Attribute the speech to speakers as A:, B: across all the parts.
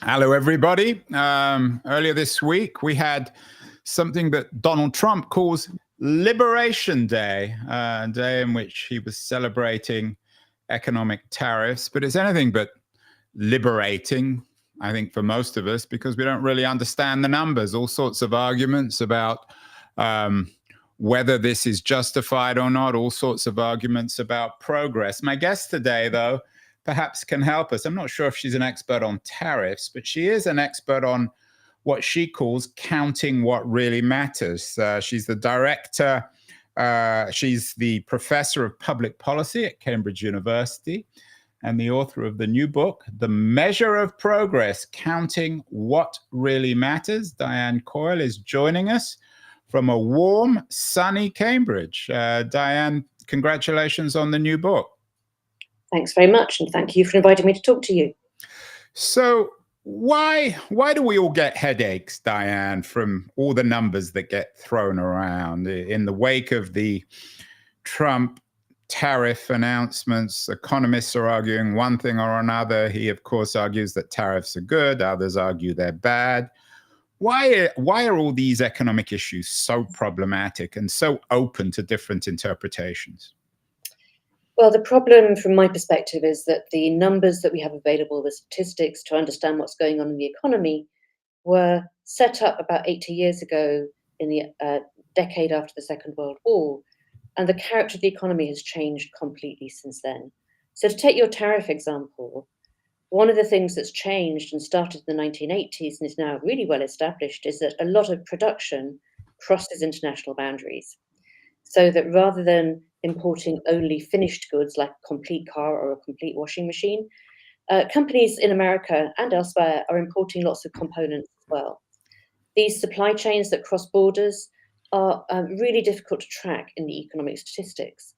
A: Hello, everybody. Earlier this week, we had something that Donald Trump calls Liberation Day, a day in which he was celebrating economic tariffs. But it's anything but liberating, I think, for most of us, because we don't really understand the numbers. All sorts of arguments about whether this is justified or not, all sorts of arguments about progress. My guest today, though, perhaps can help us. I'm not sure if she's an expert on tariffs, but she is an expert on what she calls counting what really matters. She's the director, she's the professor of public policy at Cambridge University and the author of the new book, The Measure of Progress, Counting What Really Matters. Diane Coyle is joining us from a warm, sunny Cambridge. Diane, congratulations on the new book.
B: Thanks very much, and thank you for inviting me to talk to you.
A: So why do we all get headaches, Diane, from all the numbers that get thrown around? In the wake of the Trump tariff announcements, economists are arguing one thing or another. He, of course, argues that tariffs are good. Others argue they're bad. Why are all these economic issues so problematic and so open to different interpretations?
B: Well, the problem from my perspective is that the numbers that we have available, the statistics to understand what's going on in the economy, were set up about 80 years ago in the decade after the Second World War. And the character of the economy has changed completely since then. So to take your tariff example, one of the things that's changed and started in the 1980s and is now really well established is that a lot of production crosses international boundaries. So that rather than importing only finished goods like a complete car or a complete washing machine, companies in America and elsewhere are importing lots of components as well. These supply chains that cross borders are really difficult to track in the economic statistics.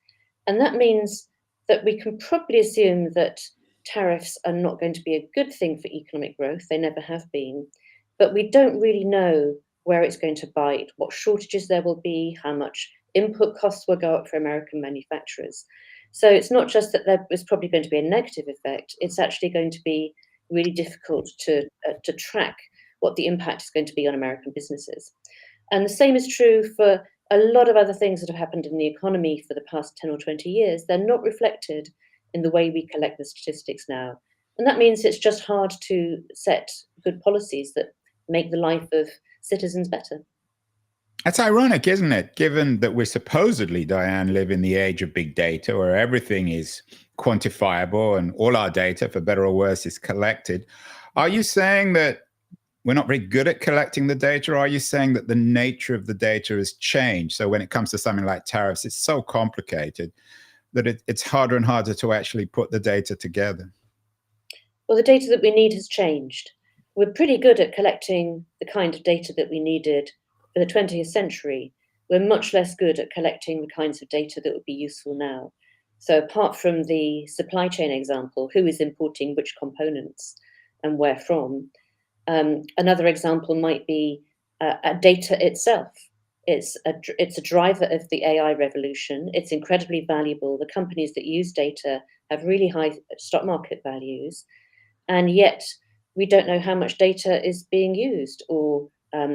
B: And that means that we can probably assume that tariffs are not going to be a good thing for economic growth. They never have been. But we don't really know where it's going to bite, what shortages there will be, how much input costs will go up for American manufacturers. So it's not just that there is probably going to be a negative effect, it's actually going to be really difficult to track what the impact is going to be on American businesses. And the same is true for a lot of other things that have happened in the economy for the past 10 or 20 years. They're not reflected in the way we collect the statistics now. And that means it's just hard to set good policies that make the life of citizens better.
A: That's ironic, isn't it? Given that we're supposedly, Diane, live in the age of big data where everything is quantifiable and all our data, for better or worse, is collected. Are you saying that we're not very good at collecting the data? Or are you saying that the nature of the data has changed? So when it comes to something like tariffs, it's so complicated that it's harder and harder to actually put the data together.
B: Well, the data that we need has changed. We're pretty good at collecting the kind of data that we needed for the 20th century. We're much less good at collecting the kinds of data that would be useful now. So apart from the supply chain example, who is importing which components and where from, another example might be data itself. It's a driver of the AI revolution. It's incredibly valuable. The companies that use data have really high stock market values, and yet we don't know how much data is being used, or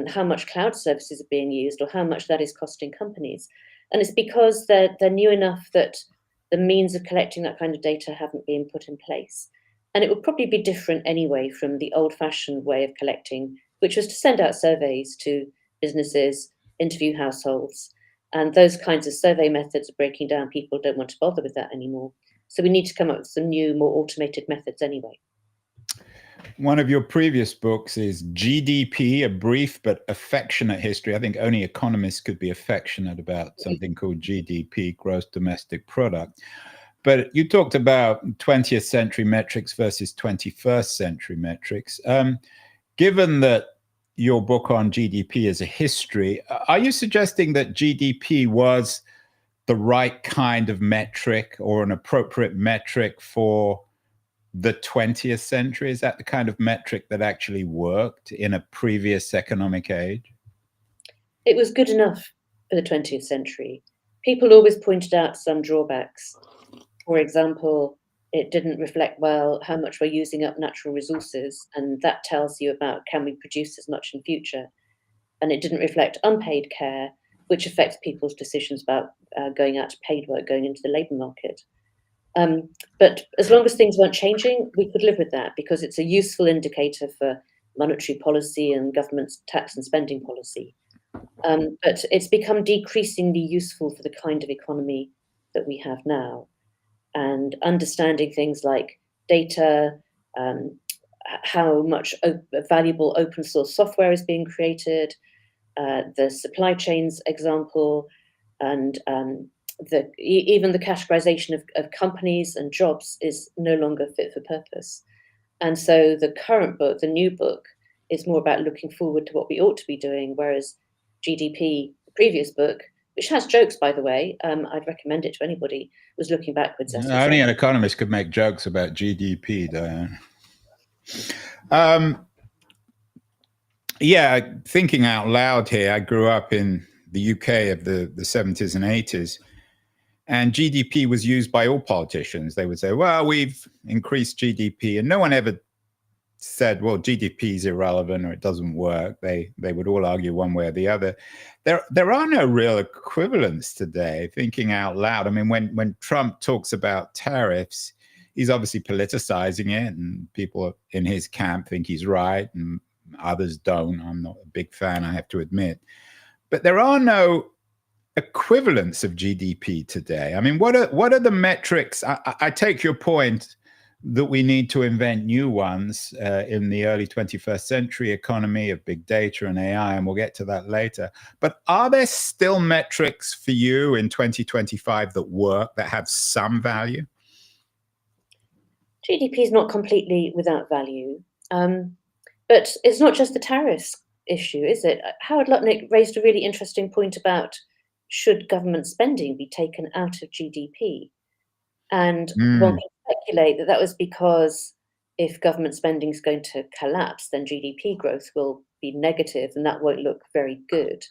B: how much cloud services are being used, or how much that is costing companies. And it's because they're new enough that the means of collecting that kind of data haven't been put in place. And it would probably be different anyway from the old-fashioned way of collecting, which was to send out surveys to businesses, interview households, and those kinds of survey methods are breaking down. People don't want to bother with that anymore. So we need to come up with some new, more automated methods anyway.
A: One of your previous books is GDP, A Brief but Affectionate History. I think only economists could be affectionate about something called GDP, Gross Domestic Product. But you talked about 20th century metrics versus 21st century metrics. Given that your book on GDP is a history, are you suggesting that GDP was the right kind of metric or an appropriate metric for the 20th century? Is that the kind of metric that actually worked in a previous economic age?
B: It was good enough for the 20th century. People always pointed out some drawbacks. For example, It didn't reflect well how much we're using up natural resources, and that tells you about can we produce as much in future. And it didn't reflect unpaid care, which affects people's decisions about going out to paid work, going into the labour market. But as long as things weren't changing, we could live with that because it's a useful indicator for monetary policy and government's tax and spending policy. But it's become decreasingly useful for the kind of economy that we have now. And understanding things like data, um, how much valuable open source software is being created, the supply chains example, and even the categorization of companies and jobs is no longer fit for purpose. And so the current book, the new book, is more about looking forward to what we ought to be doing, whereas GDP, the previous book, which has jokes, by the way, I'd recommend it to anybody, was looking backwards.
A: Only an economist could make jokes about GDP, Diane. Yeah, thinking out loud here, I grew up in the UK of the 70s and 80s, and GDP was used by all politicians. They would say, well, we've increased GDP, and no one ever said, well, GDP is irrelevant or it doesn't work. They would all argue one way or the other. There are no real equivalents today, thinking out loud. I mean, when Trump talks about tariffs, he's obviously politicizing it, and people in his camp think he's right, and others don't. I'm not a big fan, I have to admit. But there are no equivalents of GDP today. I mean, what are the metrics? I take your point that we need to invent new ones in the early 21st century economy of big data and AI, and we'll get to that later. But are there still metrics for you in 2025 that work, that have some value?
B: GDP is not completely without value, but it's not just the tariffs issue, is it? Howard Lutnick raised a really interesting point about should government spending be taken out of GDP? And one can speculate that that was because if government spending is going to collapse, then GDP growth will be negative, and that won't look very good.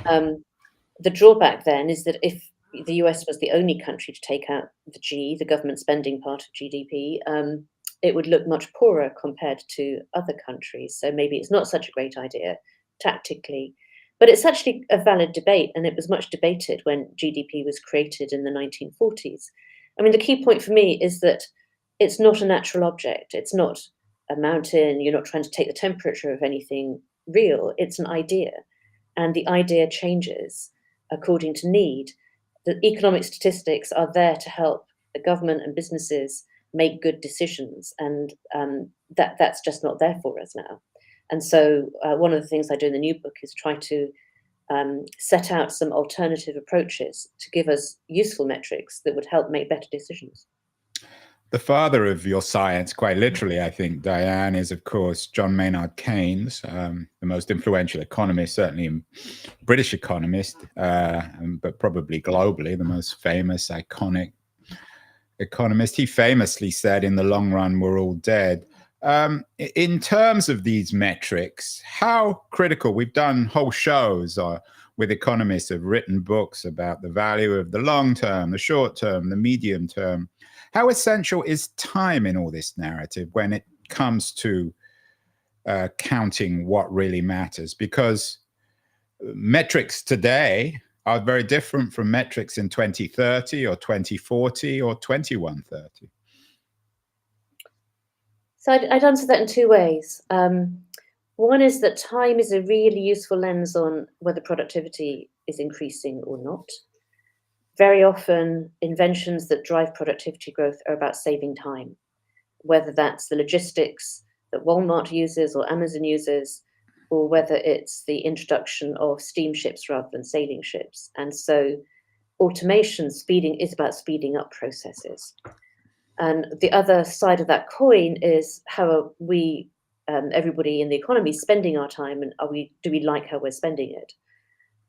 B: The drawback then is that if the US was the only country to take out the government spending part of GDP, it would look much poorer compared to other countries. So maybe it's not such a great idea tactically. But it's actually a valid debate, and it was much debated when GDP was created in the 1940s. I mean, the key point for me is that it's not a natural object. It's not a mountain. You're not trying to take the temperature of anything real. It's an idea, and the idea changes according to need. The economic statistics are there to help the government and businesses make good decisions, and that's just not there for us now. And so one of the things I do in the new book is try to set out some alternative approaches to give us useful metrics that would help make better decisions.
A: The father of your science, quite literally, I think, Diane, is, of course, John Maynard Keynes, the most influential economist, certainly British economist, but probably globally, the most famous, iconic economist. He famously said, in the long run, we're all dead. In terms of these metrics, how critical? We've done whole shows with economists, have written books about the value of the long term, the short term, the medium term. How essential is time in all this narrative when it comes to counting what really matters? Because metrics today are very different from metrics in 2030 or 2040 or 2130.
B: So I'd answer that in two ways. One is that time is a really useful lens on whether productivity is increasing or not. Very often, inventions that drive productivity growth are about saving time, whether that's the logistics that Walmart uses or Amazon uses, or whether it's the introduction of steamships rather than sailing ships. And so automation is about speeding up processes. And the other side of that coin is how are we, everybody in the economy, spending our time, and do we like how we're spending it?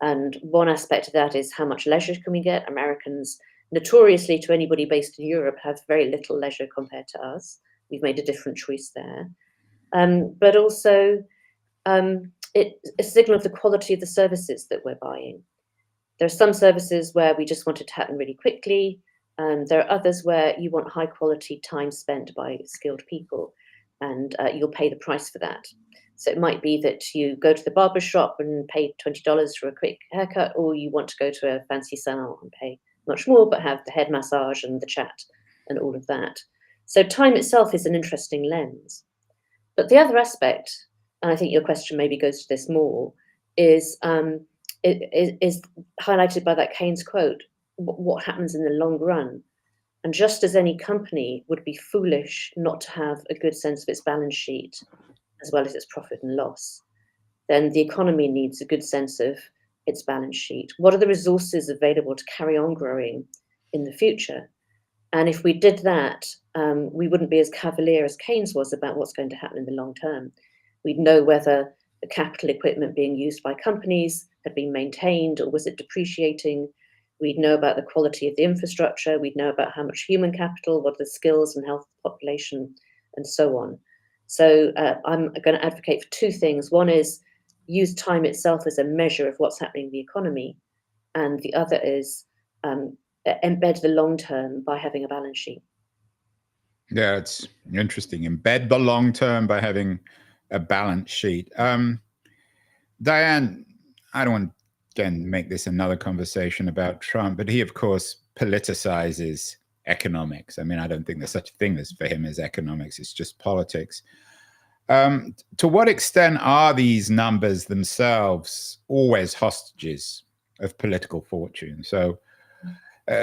B: And one aspect of that is how much leisure can we get? Americans, notoriously to anybody based in Europe, have very little leisure compared to us. We've made a different choice there. But also, it's a signal of the quality of the services that we're buying. There are some services where we just want it to happen really quickly, There are others where you want high quality time spent by skilled people, and you'll pay the price for that. So it might be that you go to the barber shop and pay $20 for a quick haircut, or you want to go to a fancy salon and pay much more, but have the head massage and the chat and all of that. So time itself is an interesting lens. But the other aspect, and I think your question maybe goes to this more, is is highlighted by that Keynes quote: "What happens in the long run?" And just as any company would be foolish not to have a good sense of its balance sheet as well as its profit and loss, then the economy needs a good sense of its balance sheet. What are the resources available to carry on growing in the future? And if we did that, we wouldn't be as cavalier as Keynes was about what's going to happen in the long term. We'd know whether the capital equipment being used by companies had been maintained or was it depreciating. We'd know about the quality of the infrastructure. We'd know about how much human capital, what are the skills and health of the population, and so on. So I'm going to advocate for two things. One is use time itself as a measure of what's happening in the economy, and the other is embed the long term by having a balance sheet.
A: Yeah, it's interesting. Embed the long term by having a balance sheet. Diane, I don't want to again make this another conversation about Trump, but he, of course, politicizes economics. I mean, I don't think there's such a thing as for him as economics. It's just politics. To what extent are these numbers themselves always hostages of political fortune? So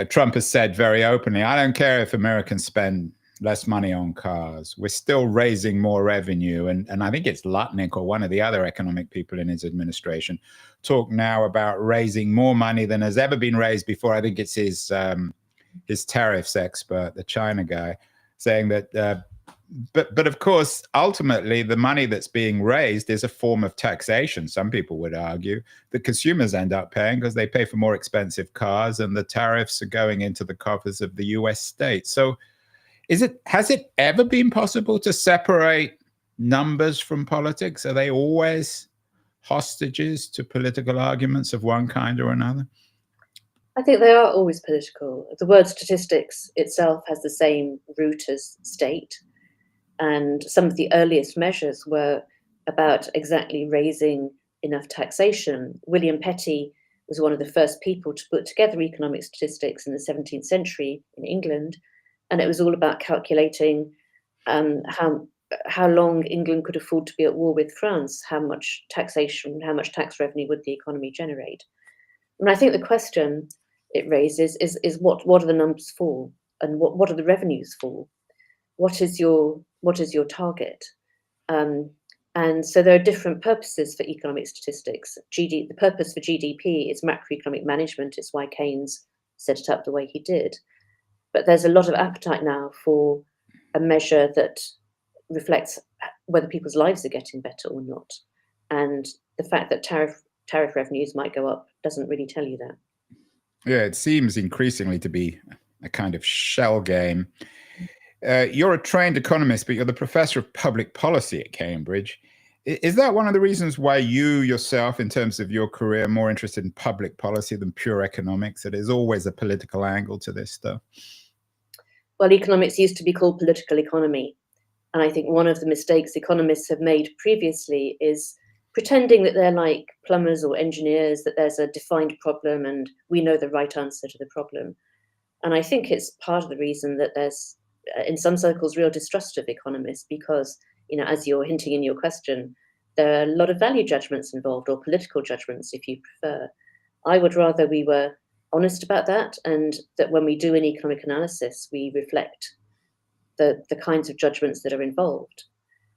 A: Trump has said very openly, I don't care if Americans spend less money on cars. We're still raising more revenue. And I think it's Lutnick or one of the other economic people in his administration talk now about raising more money than has ever been raised before. I think it's his tariffs expert, the China guy, saying that but of course, ultimately, the money that's being raised is a form of taxation. Some people would argue that consumers end up paying because they pay for more expensive cars, and the tariffs are going into the coffers of the US state. So has it ever been possible to separate numbers from politics? Are they always hostages to political arguments of one kind or another?
B: I think they are always political. The word statistics itself has the same root as state. And some of the earliest measures were about exactly raising enough taxation. William Petty was one of the first people to put together economic statistics in the 17th century in England. And it was all about calculating how long England could afford to be at war with France, how much taxation, how much tax revenue would the economy generate. And I think the question it raises is what are the numbers for, and what are the revenues for? What is your target? And so there are different purposes for economic statistics. The purpose for GDP is macroeconomic management. It's why Keynes set it up the way he did. But there's a lot of appetite now for a measure that reflects whether people's lives are getting better or not. And the fact that tariff revenues might go up doesn't really tell you that.
A: Yeah, it seems increasingly to be a kind of shell game. You're a trained economist, but you're the professor of public policy at Cambridge. Is that one of the reasons why you yourself, in terms of your career, are more interested in public policy than pure economics? That there's always a political angle to this stuff?
B: Well, economics used to be called political economy. And I think one of the mistakes economists have made previously is pretending that they're like plumbers or engineers, that there's a defined problem and we know the right answer to the problem. And I think it's part of the reason that there's, in some circles, real distrust of economists because, as you're hinting in your question, there are a lot of value judgments involved, or political judgments, if you prefer. I would rather we were honest about that, and that when we do an economic analysis, we reflect the kinds of judgments that are involved.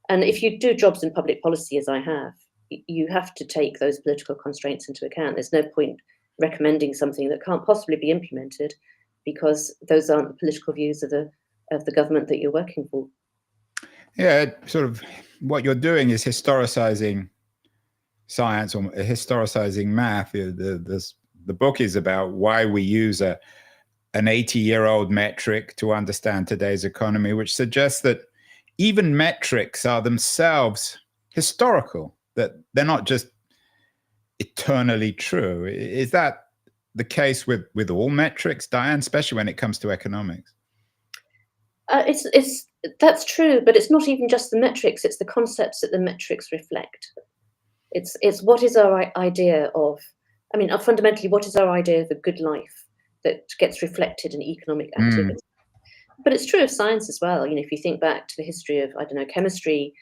B: And if you do jobs in public policy, as I have, you have to take those political constraints into account. There's no point recommending something that can't possibly be implemented because those aren't the political views of the government that you're working for.
A: Yeah, sort of what you're doing is historicizing science or historicizing math. The book is about why we use an 80-year-old metric to understand today's economy, which suggests that even metrics are themselves historical, that they're not just eternally true. Is that the case with all metrics, Diane, especially when it comes to economics?
B: That's true, but it's not even just the metrics, it's the concepts that the metrics reflect. It's what is our idea of, fundamentally, what is our idea of a good life that gets reflected in economic activity? But it's true of science as well. If you think back to the history of, chemistry,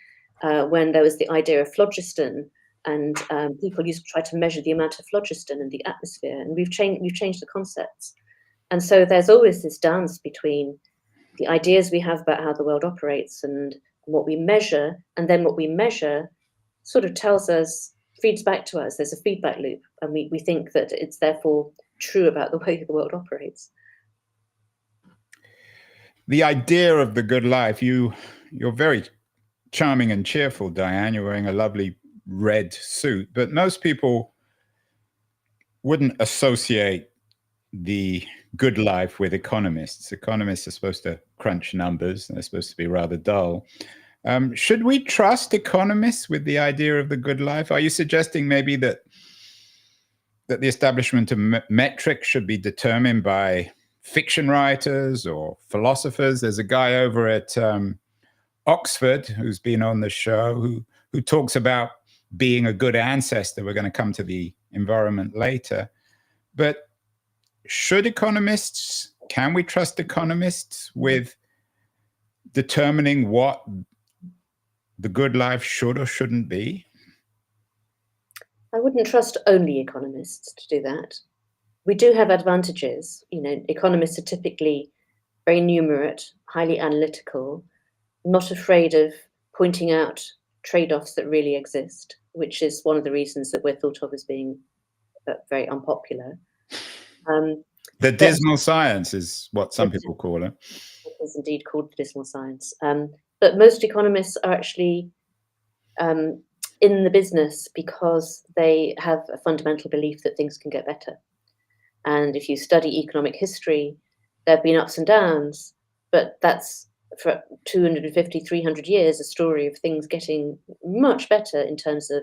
B: when there was the idea of phlogiston, and people used to try to measure the amount of phlogiston in the atmosphere, and we've changed the concepts. And so there's always this dance between the ideas we have about how the world operates and what we measure, and then what we measure sort of feeds back to us. There's a feedback loop, and we think that it's therefore true about the way the world operates.
A: The idea of the good life, you're very charming and cheerful, Diane. You're wearing a lovely red suit, but most people wouldn't associate the good life with economists. Economists are supposed to crunch numbers, and they're supposed to be rather dull. Should we trust economists with the idea of the good life? Are you suggesting maybe that the establishment of metrics should be determined by fiction writers or philosophers? There's a guy over at Oxford who's been on the show who talks about being a good ancestor. We're going to come to the environment later. But can we trust economists with determining what the good life should or shouldn't be?
B: I wouldn't trust only economists to do that. We do have advantages. Economists are typically very numerate, highly analytical, not afraid of pointing out trade-offs that really exist, which is one of the reasons that we're thought of as being very unpopular.
A: The dismal science is what some people call it.
B: It is indeed called the dismal science. But most economists are actually in the business because they have a fundamental belief that things can get better. And if you study economic history, there have been ups and downs, but that's for 250, 300 years, a story of things getting much better in terms of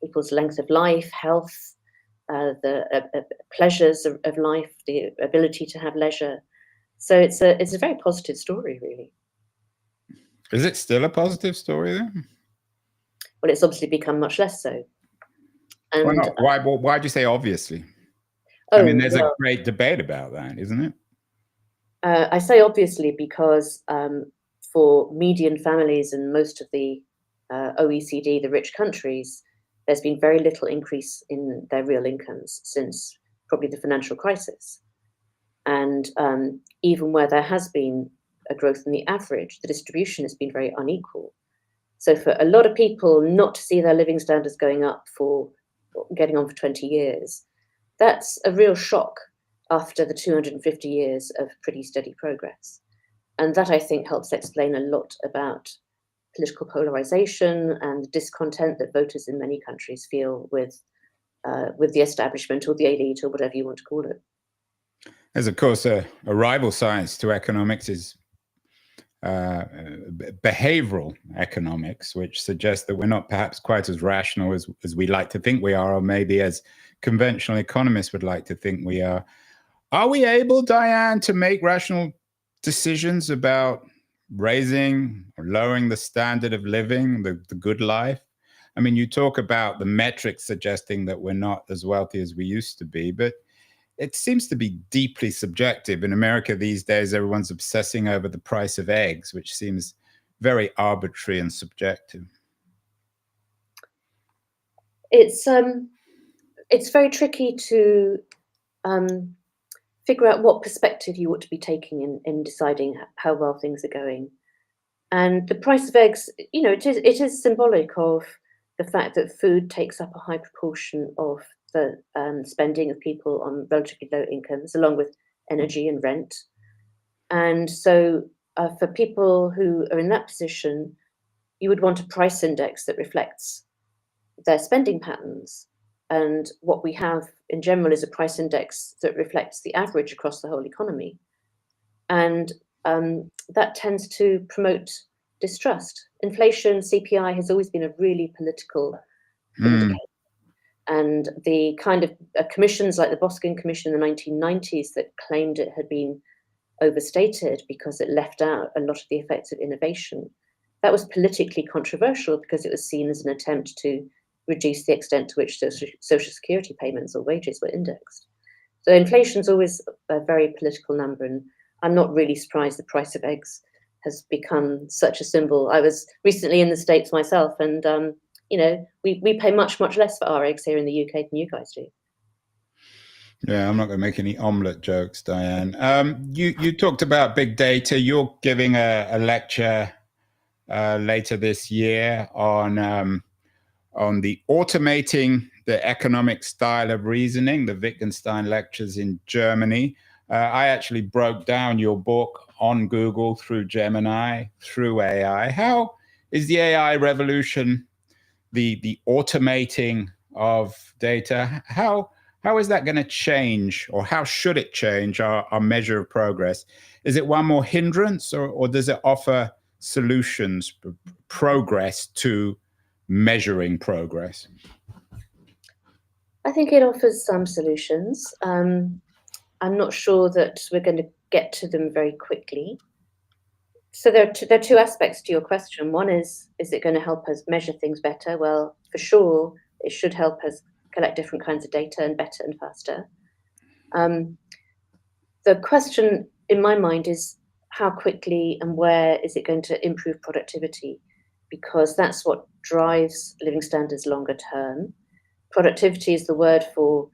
B: people's length of life, health, the pleasures of life, the ability to have leisure. So it's a very positive story, really.
A: Is it still a positive story then?
B: Well, it's obviously become much less so. And
A: why not? Why do you say obviously? There's a great debate about that, isn't it?
B: I say obviously because for median families in most of the OECD, the rich countries, there's been very little increase in their real incomes since probably the financial crisis. And even where there has been a growth in the average, the distribution has been very unequal. So for a lot of people not to see their living standards going up for getting on for 20 years, that's a real shock after the 250 years of pretty steady progress. And that, I think, helps explain a lot about political polarization and the discontent that voters in many countries feel with the establishment or the elite or whatever you want to call it.
A: There's, of course, a rival science to economics is behavioral economics, which suggests that we're not perhaps quite as rational as we like to think we are, or maybe as conventional economists would like to think we are. Are we able, Diane, to make rational decisions about raising or lowering the standard of living, the good life? You talk about the metrics suggesting that we're not as wealthy as we used to be, but it seems to be deeply subjective. In America these days, everyone's obsessing over the price of eggs, which seems very arbitrary and subjective.
B: It's very tricky to figure out what perspective you ought to be taking in deciding how well things are going. And the price of eggs, it is symbolic of the fact that food takes up a high proportion of the spending of people on relatively low incomes, along with energy and rent. And so for people who are in that position, you would want a price index that reflects their spending patterns. And what we have in general is a price index that reflects the average across the whole economy. And that tends to promote distrust. Inflation, CPI, has always been a really political indicator. And the kind of commissions like the Boskin Commission in the 1990s that claimed it had been overstated because it left out a lot of the effects of innovation, that was politically controversial because it was seen as an attempt to reduce the extent to which social security payments or wages were indexed. So inflation is always a very political number, and I'm not really surprised the price of eggs has become such a symbol. I was recently in the States myself, and we pay much less for our eggs here in the UK than you guys do.
A: Yeah, I'm not going to make any omelette jokes, Diane. You talked about big data. You're giving a lecture later this year on the automating the economic style of reasoning, the Wittgenstein lectures in Germany. I actually broke down your book on Google through Gemini, through AI. How is the AI revolution, the automating of data, how is that going to change, or how should it change our measure of progress? Is it one more hindrance, or does it offer solutions, progress to measuring progress?
B: I think it offers some solutions. I'm not sure that we're going to get to them very quickly. So there are two aspects to your question. One is it going to help us measure things better? Well, for sure, it should help us collect different kinds of data and better and faster. The question in my mind is how quickly and where is it going to improve productivity? Because that's what drives living standards longer term. Productivity is the word for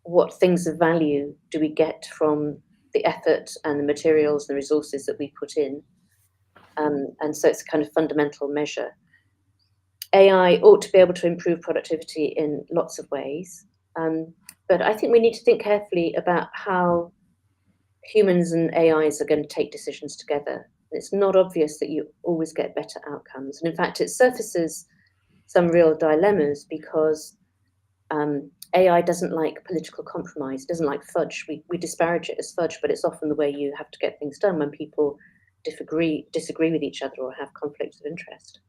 B: what things of value do we get from the effort and the materials and the resources that we put in. And so it's a kind of fundamental measure. AI ought to be able to improve productivity in lots of ways. But I think we need to think carefully about how humans and AIs are going to take decisions together. It's not obvious that you always get better outcomes. And in fact, it surfaces some real dilemmas because AI doesn't like political compromise, doesn't like fudge. We disparage it as fudge, but it's often the way you have to get things done when people disagree with each other or have conflicts of interest.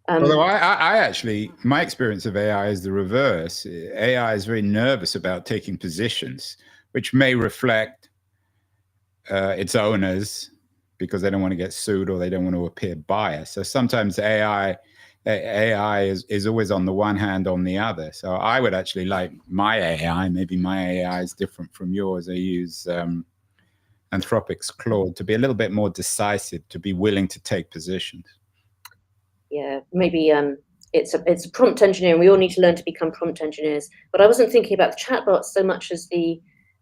A: Although I actually, my experience of AI is the reverse. AI is very nervous about taking positions, which may reflect its owners because they don't want to get sued or they don't want to appear biased. So sometimes AI is always on the one hand, on the other. So I would actually like my AI, maybe my AI is different from yours. I use Anthropic's Claude to be a little bit more decisive, to be willing to take positions.
B: Yeah, maybe it's a prompt engineer, and we all need to learn to become prompt engineers. But I wasn't thinking about the chatbots so much as the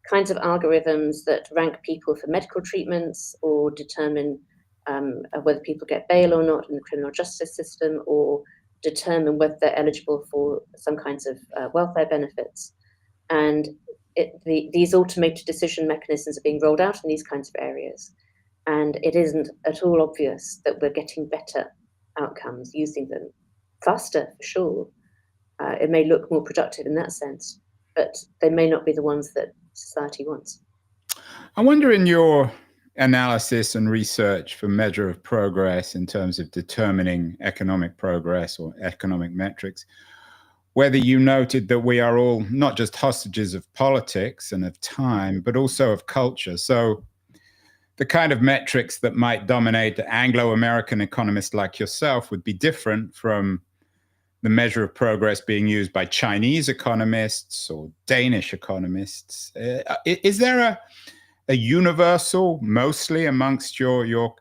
B: kinds of algorithms that rank people for medical treatments or determine whether people get bail or not in the criminal justice system, or determine whether they're eligible for some kinds of welfare benefits. And these automated decision mechanisms are being rolled out in these kinds of areas. And it isn't at all obvious that we're getting better outcomes using them. Faster, for sure. It may look more productive in that sense, but they may not be the ones that society wants.
A: I wonder, in your analysis and research for measure of progress in terms of determining economic progress or economic metrics, whether you noted that we are all not just hostages of politics and of time, but also of culture. So the kind of metrics that might dominate Anglo-American economists like yourself would be different from the measure of progress being used by Chinese economists or Danish economists. Is there a universal, mostly amongst your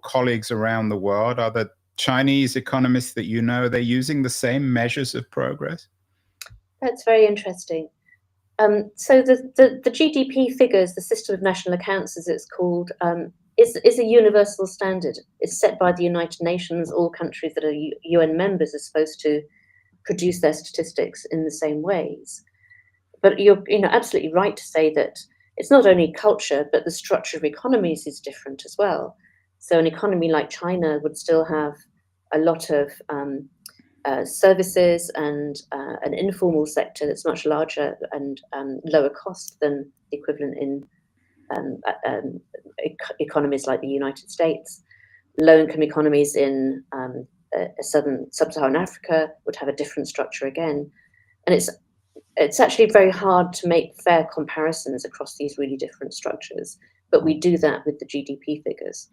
A: colleagues around the world? Are the Chinese economists that you know, they're using the same measures of progress?
B: That's very interesting. So the GDP figures, the system of national accounts, as it's called, is a universal standard. It's set by the United Nations. All countries that are UN members are supposed to produce their statistics in the same ways. But you're absolutely right to say that it's not only culture, but the structure of economies is different as well. So an economy like China would still have a lot of services and an informal sector that's much larger and lower cost than the equivalent in economies like the United States. Low-income economies in sub-Saharan Africa would have a different structure again. And it's actually very hard to make fair comparisons across these really different structures, but we do that with the GDP figures.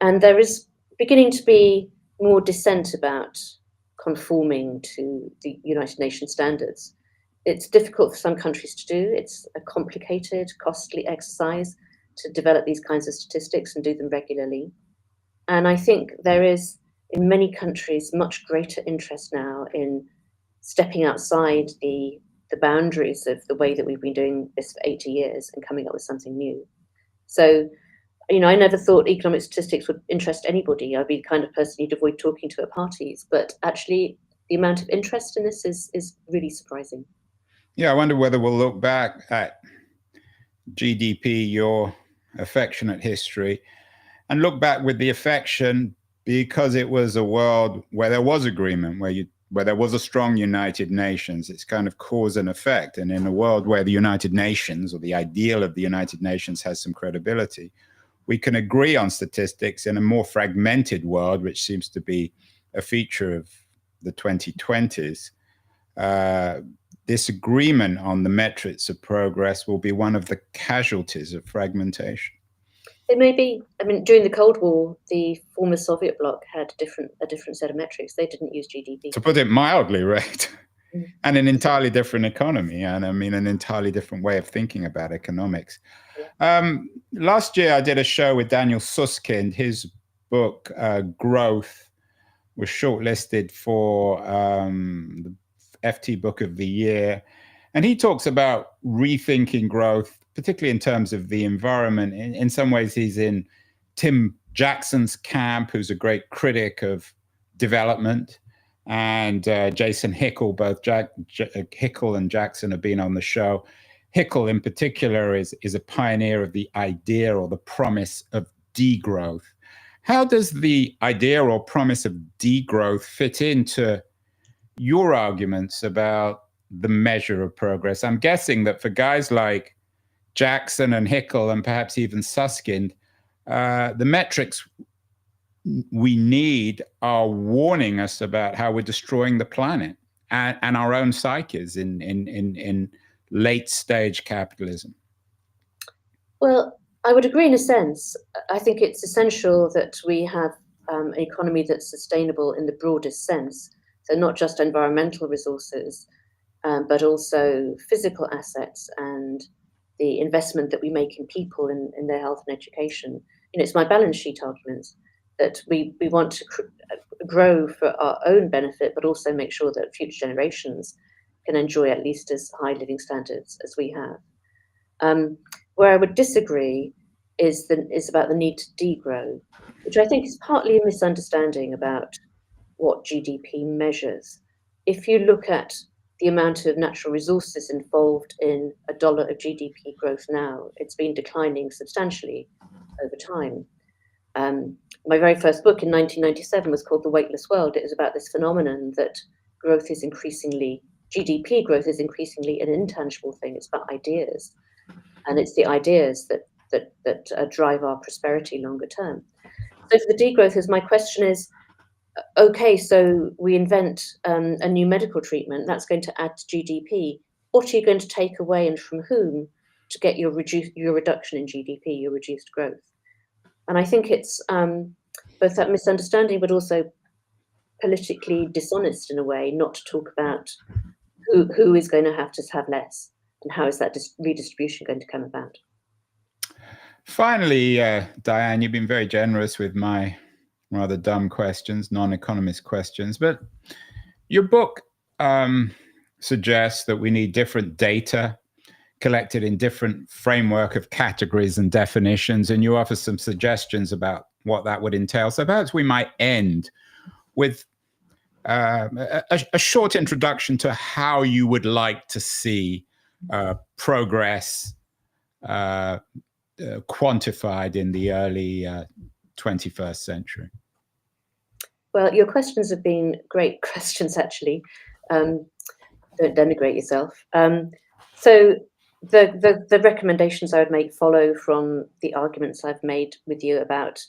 B: And there is beginning to be more dissent about conforming to the United Nations standards. It's difficult for some countries to do. It's a complicated, costly exercise to develop these kinds of statistics and do them regularly. And I think there is, in many countries, much greater interest now in stepping outside the boundaries of the way that we've been doing this for 80 years and coming up with something new. So, I never thought economic statistics would interest anybody. I'd be the kind of person you'd avoid talking to at parties. But actually, the amount of interest in this is really surprising.
A: Yeah, I wonder whether we'll look back at GDP, your affectionate history, and look back with the affection because it was a world where there was agreement, where there was a strong United Nations. It's kind of cause and effect. And in a world where the United Nations, or the ideal of the United Nations, has some credibility, we can agree on statistics in a more fragmented world, which seems to be a feature of the 2020s. This agreement on the metrics of progress will be one of the casualties of fragmentation.
B: It may be. I mean, during the Cold War, the former Soviet bloc had a different set of metrics. They didn't use GDP.
A: To put it mildly, right?
B: Mm.
A: And an entirely different economy, and I mean an entirely different way of thinking about economics. Last year, I did a show with Daniel Susskind. His book, Growth, was shortlisted for the FT Book of the Year. And he talks about rethinking growth, particularly in terms of the environment. In some ways, he's in Tim Jackson's camp, who's a great critic of development. And Jason Hickel, both Hickel and Jackson have been on the show. Hickel, in particular, is a pioneer of the idea or the promise of degrowth. How does the idea or promise of degrowth fit into your arguments about the measure of progress? I'm guessing that for guys like Jackson and Hickel and perhaps even Susskind, the metrics we need are warning us about how we're destroying the planet and our own psyches in late stage capitalism.
B: Well, I would agree in a sense. I think it's essential that we have an economy that's sustainable in the broadest sense. So not just environmental resources, but also physical assets and the investment that we make in people in their health and education. It's my balance sheet argument that we want to grow for our own benefit, but also make sure that future generations can enjoy at least as high living standards as we have. Where I would disagree is about the need to degrow, which I think is partly a misunderstanding about what GDP measures. If you look at the amount of natural resources involved in $1 of GDP growth now, it's been declining substantially over time. My very first book in 1997 was called The Weightless World. It was about this phenomenon that GDP growth is increasingly an intangible thing. It's about ideas. And it's the ideas that drive our prosperity longer term. So for the degrowthers, my question is, okay, so we invent a new medical treatment that's going to add to GDP. What are you going to take away and from whom to get your reduction in GDP, your reduced growth? And I think it's both that misunderstanding, but also politically dishonest in a way, not to talk about who is going to have less and how is that redistribution going to come about.
A: Finally, Diane, you've been very generous with my rather dumb questions, non-economist questions, but your book suggests that we need different data collected in different framework of categories and definitions, and you offer some suggestions about what that would entail. So perhaps we might end with a short introduction to how you would like to see progress quantified in the early 21st century.
B: Well, your questions have been great questions, actually. Don't denigrate yourself. So the recommendations I would make follow from the arguments I've made with you about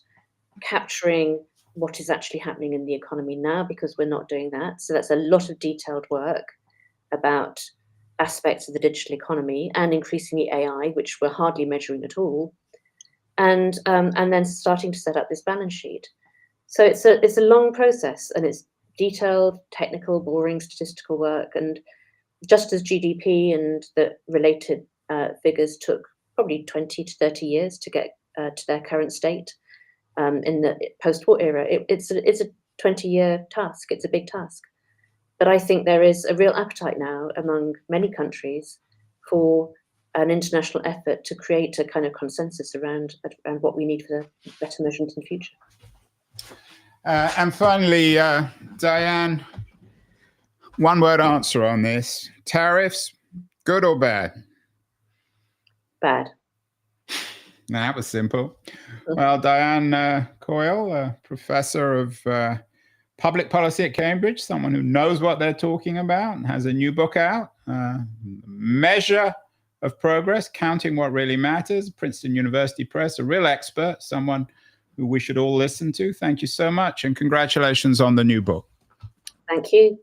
B: capturing what is actually happening in the economy now, because we're not doing that. So that's a lot of detailed work. about aspects of the digital economy and increasingly AI, which we're hardly measuring at all, and then starting to set up this balance sheet. So it's a long process, and it's detailed, technical, boring statistical work. And just as GDP and the related figures took probably 20 to 30 years to get to their current state in the post-war era, it's a 20-year task. It's a big task. But I think there is a real appetite now among many countries for an international effort to create a kind of consensus around what we need for the better measurement in the future.
A: And finally, Diane, one-word answer on this. Tariffs, good or bad?
B: Bad.
A: That was simple. Well, Diane Coyle, professor of public policy at Cambridge, someone who knows what they're talking about and has a new book out, Measure of Progress, Counting What Really Matters, Princeton University Press, a real expert, someone who we should all listen to. Thank you so much, and congratulations on the new book.
B: Thank you.